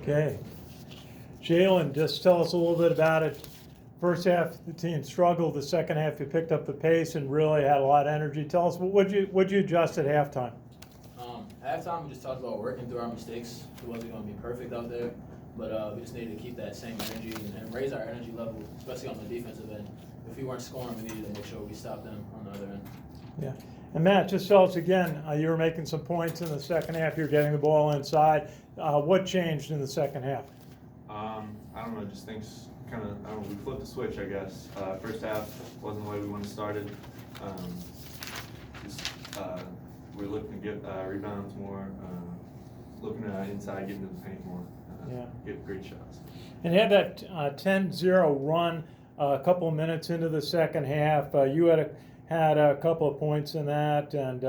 Okay. Jalen, just tell us a little bit about it. First half, the team struggled. The second half, you picked up the pace and really had a lot of energy. Tell us, what'd you adjust at halftime? Halftime, we just talked about working through our mistakes. It wasn't going to be perfect out there, but we just needed to keep that same energy and raise our energy level, especially on the defensive end. If we weren't scoring, we needed to make sure we stopped them on the other end. Yeah. And Matt, just tell us again, you were making some points in the second half. You're getting the ball inside. What changed in the second half? I don't know, just things kind of, I don't know, we flipped the switch, I guess. First half wasn't the way we wanted to start it. We're looking to get rebounds more, looking inside, getting to the paint more, get great shots. And you had that 10-0 run a couple of minutes into the second half. You had a couple of points in that, and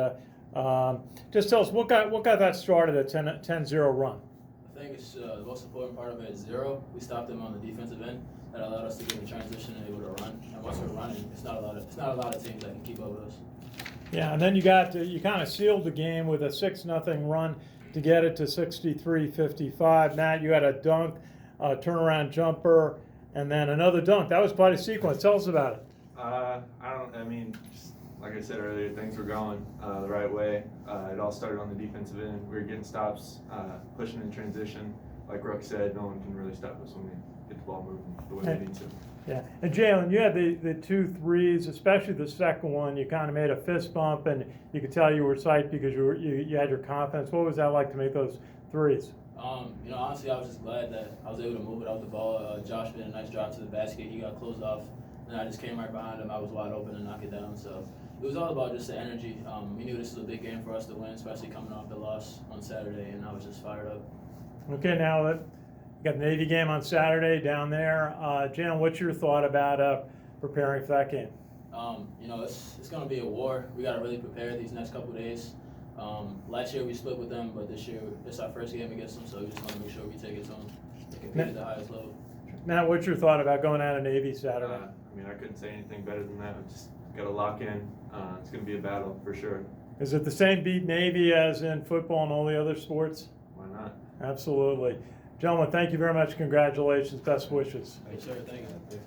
just tell us what got that started, a 10-0 run. I think it's the most important part of it is zero. We stopped them on the defensive end. That allowed us to get in transition and able to run. And once we're running, it's not a lot of teams that can keep up with us. Yeah, and then you kind of sealed the game with a 6-0 run to get it to 63-55. Matt, you had a dunk, a turnaround jumper, and then another dunk. That was quite a sequence. Tell us about it. Just like I said earlier, things were going the right way. It all started on the defensive end. We were getting stops, pushing in transition. Like Ruck said, no one can really stop us when we get the ball moving the way we need to. Yeah, and Jalen, you had the 2 threes, especially the second one. You kind of made a fist bump, and you could tell you were psyched because you had your confidence. What was that like to make those threes? Honestly, I was just glad that I was able to move it out the ball. Josh made a nice drive to the basket. He got closed off, and I just came right behind him. I was wide open and knocked it down. So it was all about just the energy. We knew this was a big game for us to win, especially coming off the loss on Saturday, and I was just fired up. Okay, now that you got the Navy game on Saturday down there. Jalen, what's your thought about preparing for that game? It's going to be a war. We got to really prepare these next couple of days. Last year we split with them, but this year it's our first game against them, so we just want to make sure we take it to them and compete at the highest level. Matt, what's your thought about going out of Navy Saturday? I couldn't say anything better than that. We just got to lock in. It's going to be a battle for sure. Is it the same beat Navy as in football and all the other sports? Why not? Absolutely. Gentlemen, thank you very much. Congratulations. Best wishes. Yes, sir. Thank you.